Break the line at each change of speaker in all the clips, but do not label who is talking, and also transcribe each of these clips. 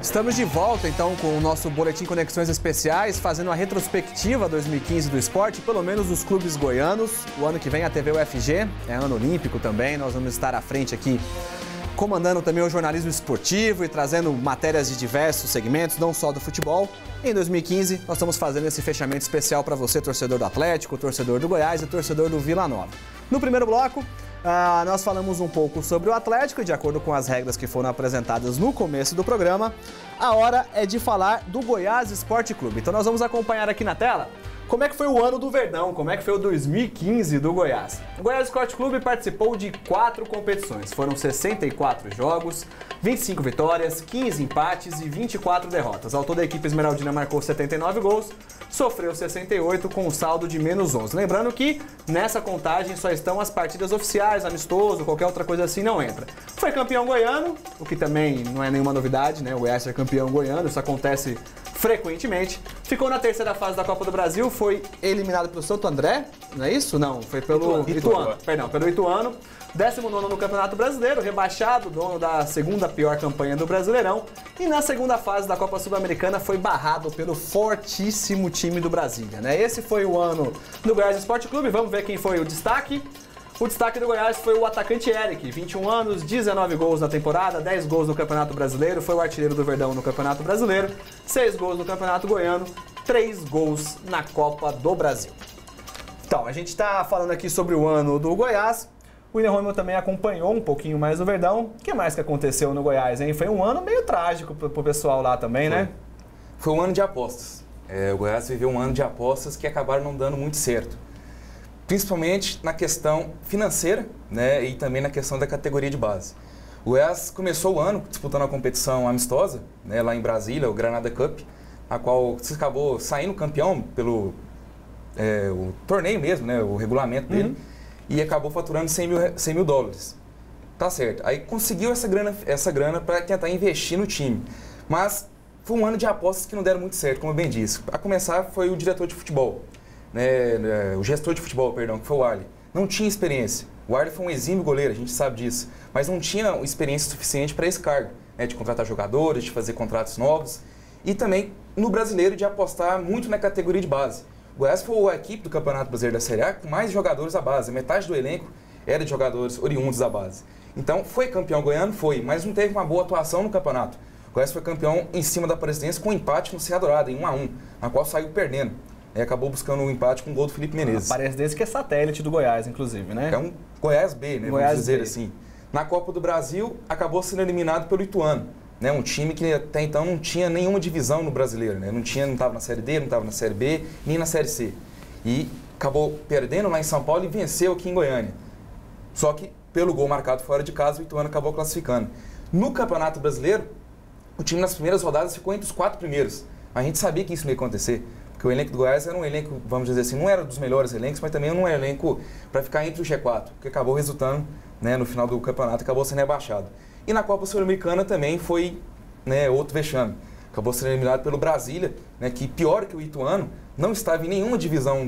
Estamos de volta, então, com o nosso Boletim Conexões Especiais, fazendo a retrospectiva 2015 do esporte, pelo menos dos clubes goianos. O ano que vem a TV UFG, é ano olímpico também, nós vamos estar à frente aqui, comandando também o jornalismo esportivo e trazendo matérias de diversos segmentos, não só do futebol. Em 2015, nós estamos fazendo esse fechamento especial para você, torcedor do Atlético, torcedor do Goiás e torcedor do Vila Nova. No primeiro bloco, nós falamos um pouco sobre o Atlético e, de acordo com as regras que foram apresentadas no começo do programa, a hora é de falar do Goiás Esporte Clube. Então nós vamos acompanhar aqui na tela como é que foi o ano do Verdão, como é que foi o 2015 do Goiás. O Goiás Esporte Clube participou de 4 competições, foram 64 jogos, 25 vitórias, 15 empates e 24 derrotas. Ao todo a equipe esmeraldina marcou 79 gols, sofreu 68 com um saldo de menos 11. Lembrando que nessa contagem só estão as partidas oficiais, amistoso, qualquer outra coisa assim não entra. Foi campeão goiano, o que também não é nenhuma novidade, né? O Goiás é campeão goiano, isso acontece frequentemente. Ficou na terceira fase da Copa do Brasil, foi eliminado pelo Santo André, não é isso? Não, foi pelo Ituano. Perdão, pelo Ituano. 19º no Campeonato Brasileiro, rebaixado, dono da segunda pior campanha do Brasileirão. E na segunda fase da Copa Sul-Americana foi barrado pelo fortíssimo time do Brasília, né? Esse foi o ano do Goiás Esporte Clube. Vamos ver quem foi o destaque. O destaque do Goiás foi o atacante Eric, 21 anos, 19 gols na temporada, 10 gols no Campeonato Brasileiro, foi o artilheiro do Verdão no Campeonato Brasileiro, 6 gols no Campeonato Goiano, 3 gols na Copa do Brasil. Então, a gente está falando aqui sobre o ano do Goiás. O William Romeu também acompanhou um pouquinho mais o Verdão. O que mais que aconteceu no Goiás, hein? Foi um ano meio trágico pro pessoal lá também, né?
Foi um ano de apostas. O Goiás viveu um ano de apostas que acabaram não dando muito certo. Principalmente na questão financeira, né, e também na questão da categoria de base. O Goiás começou o ano disputando a competição amistosa, né, lá em Brasília, o Granada Cup, a qual se acabou saindo campeão pelo o torneio mesmo, né, o regulamento dele, e acabou faturando 100 mil dólares. Tá certo. Aí conseguiu essa grana para tentar investir no time. Mas foi um ano de apostas que não deram muito certo, como eu bem disse. A começar foi o diretor de futebol. O gestor de futebol, perdão, que foi o Arley, não tinha experiência. O Arley foi um exímio goleiro, a gente sabe disso, mas não tinha experiência suficiente para esse cargo, né, de contratar jogadores, de fazer contratos novos e também no brasileiro de apostar muito na categoria de base. O Goiás foi a equipe do Campeonato Brasileiro da Série A com mais jogadores à base, metade do elenco era de jogadores oriundos da base. Então foi campeão goiano, mas não teve uma boa atuação no campeonato. O Goiás foi campeão em cima da Presidência com um empate no Serra Dourada, em 1-1, na qual saiu perdendo. Acabou buscando um empate com o gol do Felipe Menezes.
Parece desse que é satélite do Goiás, inclusive, né?
É um Goiás B, né?
Goiás
vamos dizer
B.
assim. Na Copa do Brasil, acabou sendo eliminado pelo Ituano, né? Um time que até então não tinha nenhuma divisão no brasileiro, né? Não estava na Série D, não estava na Série B, nem na Série C. E acabou perdendo lá em São Paulo e venceu aqui em Goiânia. Só que, pelo gol marcado fora de casa, o Ituano acabou classificando. No Campeonato Brasileiro, o time nas primeiras rodadas ficou entre os 4 primeiros. Mas a gente sabia que isso não ia acontecer. Porque o elenco do Goiás era um elenco, vamos dizer assim, não era dos melhores elencos, mas também não era um elenco para ficar entre o G4, que acabou resultando, né, no final do campeonato, acabou sendo rebaixado. E na Copa Sul-Americana também foi, né, outro vexame. Acabou sendo eliminado pelo Brasília, né, que pior que o Ituano, não estava em nenhuma divisão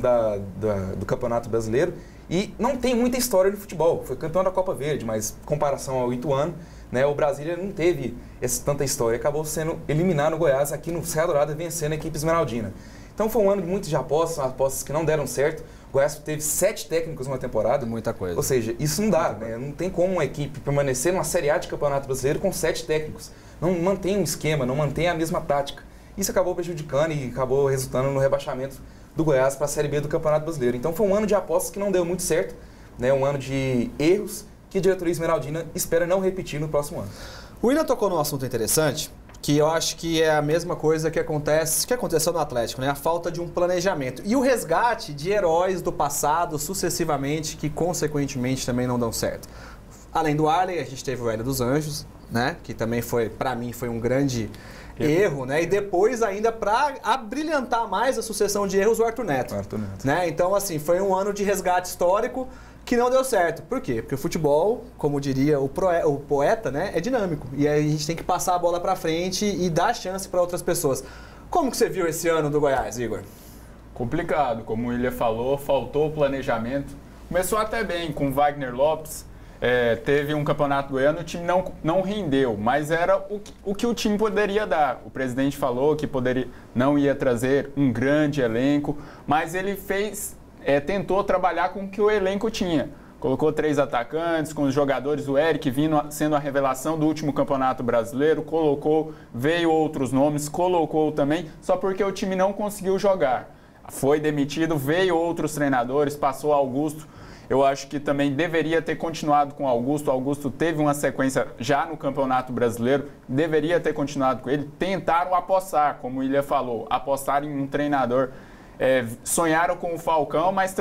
do Campeonato Brasileiro e não tem muita história no futebol. Foi campeão da Copa Verde, mas em comparação ao Ituano, né, o Brasília não teve tanta história. Acabou sendo eliminado no Goiás aqui no Serra Dourada, vencendo a equipe esmeraldina. Então foi um ano de muitas apostas que não deram certo. O Goiás teve 7 técnicos numa temporada.
Muita coisa.
Ou seja, isso não dá, né? Não tem como uma equipe permanecer numa Série A de Campeonato Brasileiro com 7 técnicos. Não mantém um esquema, não mantém a mesma tática. Isso acabou prejudicando e acabou resultando no rebaixamento do Goiás para a Série B do Campeonato Brasileiro. Então foi um ano de apostas que não deu muito certo, né? Um ano de erros que a diretoria esmeraldina espera não repetir no próximo ano.
O William tocou num assunto interessante, que eu acho que é a mesma coisa que aconteceu no Atlético, né? A falta de um planejamento. E o resgate de heróis do passado, sucessivamente, que consequentemente também não dão certo. Além do Arley, a gente teve o Hélio dos Anjos, né? Que também foi, para mim, foi um grande erro, né? E depois ainda, para abrilhantar mais a sucessão de erros, o Arthur Neto. Né? Então, assim, foi um ano de resgate histórico que não deu certo. Por quê? Porque o futebol, como diria o poeta, né, é dinâmico. E aí a gente tem que passar a bola para frente e dar chance para outras pessoas. Como que você viu esse ano do Goiás, Igor?
Complicado. Como o William falou, faltou o planejamento. Começou até bem com Wagner Lopes, teve um campeonato goiano, o time não rendeu, mas era o que o time poderia dar. O presidente falou que não ia trazer um grande elenco, mas ele tentou trabalhar com o que o elenco tinha. Colocou 3 atacantes, com os jogadores, o Eric sendo a revelação do último campeonato brasileiro, veio outros nomes, colocou também, só porque o time não conseguiu jogar. Foi demitido, veio outros treinadores, passou Augusto. Eu acho que também deveria ter continuado com o Augusto. O Augusto teve uma sequência já no Campeonato Brasileiro, deveria ter continuado com ele. Tentaram apostar, como o Ilha falou, apostar em um treinador. Sonharam com o Falcão, mas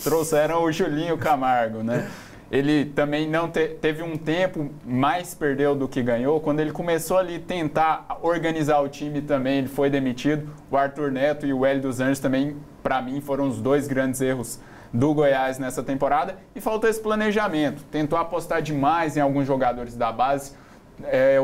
trouxeram o Julinho Camargo, né? Ele também não teve um tempo, mais perdeu do que ganhou. Quando ele começou ali tentar organizar o time também, ele foi demitido. O Arthur Neto e o Hélio dos Anjos também, para mim, foram os 2 grandes erros do Goiás nessa temporada. E faltou esse planejamento. Tentou apostar demais em alguns jogadores da base.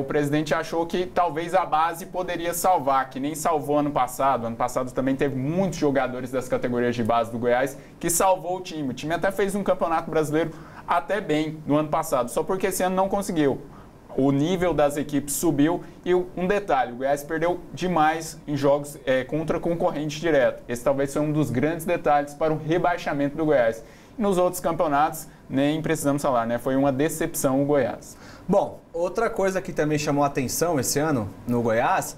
O presidente achou que talvez a base poderia salvar, que nem salvou ano passado. Ano passado também teve muitos jogadores das categorias de base do Goiás que salvou o time. O time até fez um campeonato brasileiro até bem no ano passado, só porque esse ano não conseguiu. O nível das equipes subiu e um detalhe, o Goiás perdeu demais em jogos contra concorrente direto. Esse talvez foi um dos grandes detalhes para o rebaixamento do Goiás. E nos outros campeonatos, nem precisamos falar, né? Foi uma decepção o Goiás.
Bom, outra coisa que também chamou a atenção esse ano no Goiás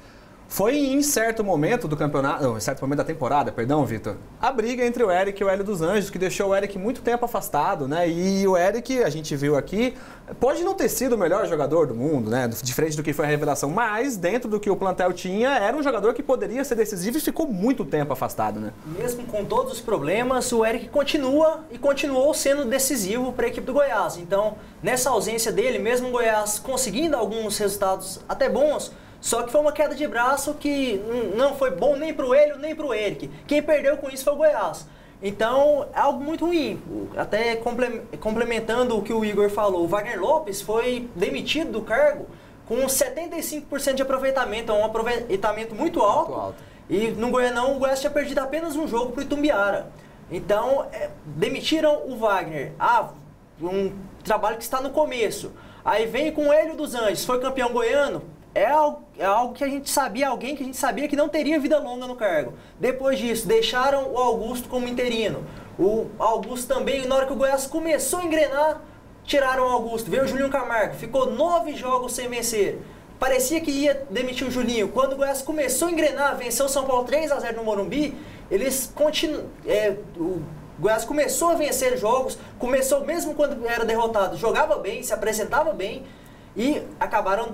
foi em certo momento do campeonato, não, em certo momento da temporada, perdão, Vitor, a briga entre o Eric e o Hélio dos Anjos, que deixou o Eric muito tempo afastado, né? E o Eric, a gente viu aqui, pode não ter sido o melhor jogador do mundo, né? Diferente do que foi a revelação, mas dentro do que o plantel tinha, era um jogador que poderia ser decisivo e ficou muito tempo afastado, né?
Mesmo com todos os problemas, o Eric continuou sendo decisivo para a equipe do Goiás. Então, nessa ausência dele, mesmo o Goiás conseguindo alguns resultados até bons, só que foi uma queda de braço que não foi bom nem para o Hélio, nem para o Eric. Quem perdeu com isso foi o Goiás. Então, é algo muito ruim. Até complementando o que o Igor falou, o Wagner Lopes foi demitido do cargo com 75% de aproveitamento. É um aproveitamento muito alto. E no Goianão, o Goiás tinha perdido apenas um jogo para o Itumbiara. Então, demitiram o Wagner. Um trabalho que está no começo. Aí vem com o Hélio dos Anjos, foi campeão goiano. É algo que a gente sabia, alguém que a gente sabia que não teria vida longa no cargo. Depois disso, deixaram o Augusto como interino. O Augusto também, na hora que o Goiás começou a engrenar, tiraram o Augusto. Veio o Julinho Camargo, ficou 9 jogos sem vencer. Parecia que ia demitir o Julinho. Quando o Goiás começou a engrenar, venceu o São Paulo 3-0 no Morumbi, o Goiás começou a vencer jogos, começou mesmo quando era derrotado, jogava bem, se apresentava bem, e acabaram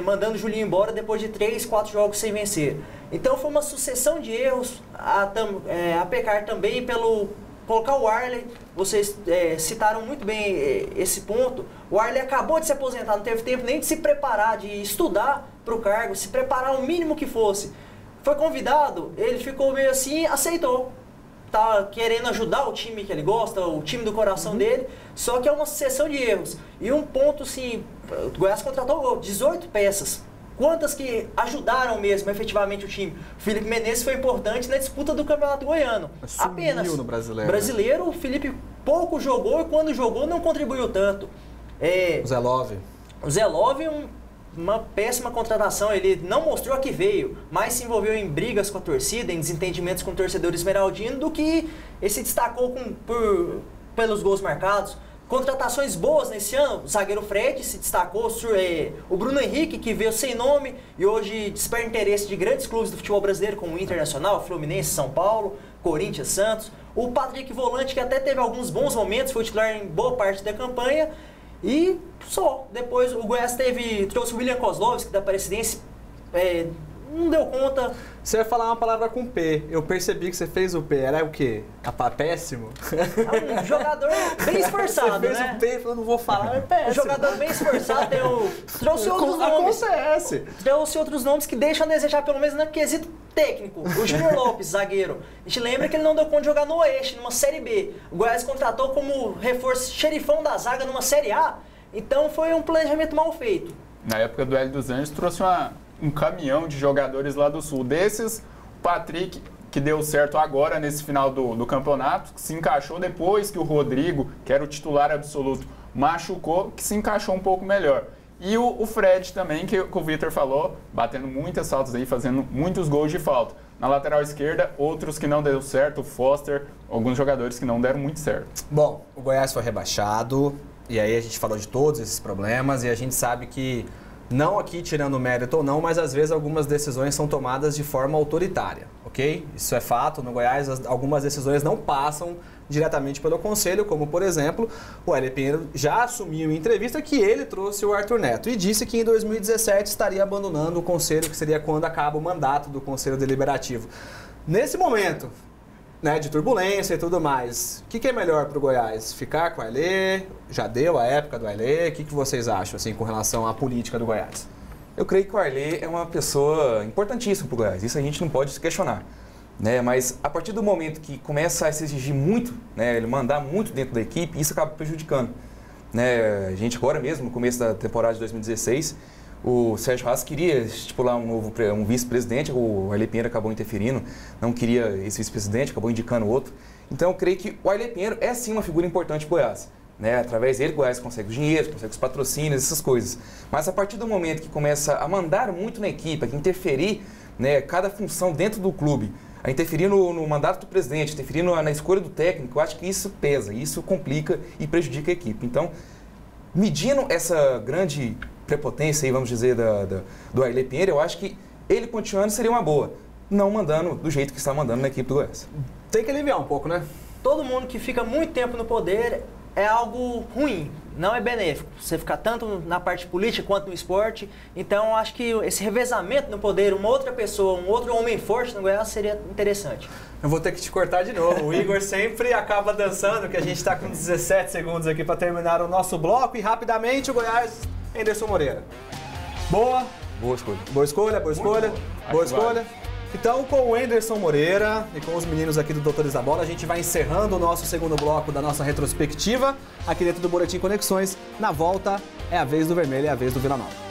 mandando o Julinho embora depois de 3, 4 jogos sem vencer. Então foi uma sucessão de erros, a pecar também pelo colocar o Arley. Vocês citaram muito bem esse ponto. O Arley acabou de se aposentar, não teve tempo nem de se preparar, de estudar para o cargo, se preparar o mínimo que fosse. Foi convidado, ele ficou meio assim, aceitou. Tá querendo ajudar o time que ele gosta, o time do coração dele, só que é uma sucessão de erros. E um ponto, assim, o Goiás contratou 18 peças. Quantas que ajudaram mesmo, efetivamente, o time? O Felipe Menezes foi importante na disputa do Campeonato Goiano. Apenas
no brasileiro.
O Felipe pouco jogou e quando jogou não contribuiu tanto.
O Zé Love,
uma péssima contratação, ele não mostrou a que veio, mas se envolveu em brigas com a torcida, em desentendimentos com o torcedor esmeraldino, do que ele se destacou pelos gols marcados. Contratações boas nesse ano, o zagueiro Fred se destacou, o Bruno Henrique, que veio sem nome e hoje desperta interesse de grandes clubes do futebol brasileiro, como o Internacional, Fluminense, São Paulo, Corinthians, Santos. O Patrick Volante, que até teve alguns bons momentos, foi titular em boa parte da campanha. E só, depois o Goiás trouxe o William Kozlovski da Aparecidense, não deu conta.
Você vai falar uma palavra com P, eu percebi que você fez o P, era o quê? Péssimo?
É um jogador bem esforçado,
você fez o P e falou, não vou falar, é péssimo.
Um jogador bem esforçado, trouxe outros nomes.
Acontece.
Trouxe outros nomes que deixam a desejar, pelo menos no quesito técnico. O Júnior Lopes, zagueiro. A gente lembra que ele não deu conta de jogar no Oeste, numa Série B. O Goiás contratou como reforço xerifão da zaga numa Série A. Então foi um planejamento mal feito.
Na época do Hélio dos Anjos, trouxe um caminhão de jogadores lá do Sul. Desses, o Patrick, que deu certo agora nesse final do campeonato, se encaixou depois que o Rodrigo, que era o titular absoluto, machucou, que se encaixou um pouco melhor. E o Fred também, que o Vitor falou, batendo muitas faltas aí, fazendo muitos gols de falta. Na lateral esquerda, outros que não deu certo, o Foster, alguns jogadores que não deram muito certo.
Bom, o Goiás foi rebaixado, e aí a gente falou de todos esses problemas, e a gente sabe que, não aqui tirando mérito ou não, mas às vezes algumas decisões são tomadas de forma autoritária, ok? Isso é fato, no Goiás algumas decisões não passam diretamente pelo Conselho, como, por exemplo, o Hélio Pinheiro já assumiu em entrevista que ele trouxe o Arthur Neto e disse que em 2017 estaria abandonando o Conselho, que seria quando acaba o mandato do Conselho Deliberativo. Nesse momento, né, de turbulência e tudo mais, o que é melhor para o Goiás? Ficar com o Ailê? Já deu a época do Ailê? O que vocês acham assim, com relação à política do Goiás?
Eu creio que o Arley é uma pessoa importantíssima para o Goiás, isso a gente não pode se questionar. Né, mas a partir do momento que começa a se exigir muito, né, ele mandar muito dentro da equipe, isso acaba prejudicando. Né, a gente agora mesmo, no começo da temporada de 2016, o Sérgio Haas queria estipular um vice-presidente, o Arley Pinheiro acabou interferindo, não queria esse vice-presidente, acabou indicando outro. Então eu creio que o Arley Pinheiro é sim uma figura importante para o Goiás. Né, através dele o Goiás consegue o dinheiro, consegue os patrocínios, essas coisas. Mas a partir do momento que começa a mandar muito na equipe, a interferir, né, cada função dentro do clube, a interferir no mandato do presidente, interferir na escolha do técnico, eu acho que isso pesa, isso complica e prejudica a equipe. Então, medindo essa grande prepotência, aí, vamos dizer, do Arley Pinheiro, eu acho que ele continuando seria uma boa, não mandando do jeito que está mandando na equipe do Goiás.
Tem que aliviar um pouco, né?
Todo mundo que fica muito tempo no poder é algo ruim, não é benéfico. Você ficar tanto na parte política quanto no esporte. Então, acho que esse revezamento no poder, uma outra pessoa, um outro homem forte no Goiás seria interessante.
Eu vou ter que te cortar de novo. O Igor sempre acaba dançando, que a gente está com 17 segundos aqui para terminar o nosso bloco. E rapidamente o Goiás, Anderson Moreira. Boa.
Boa escolha.
Boa escolha, boa escolha. Boa escolha. Então, com o Anderson Moreira e com os meninos aqui do Doutores da Bola, a gente vai encerrando o nosso segundo bloco da nossa retrospectiva aqui dentro do Boletim Conexões. Na volta, é a vez do Vermelho e a vez do Vila Nova.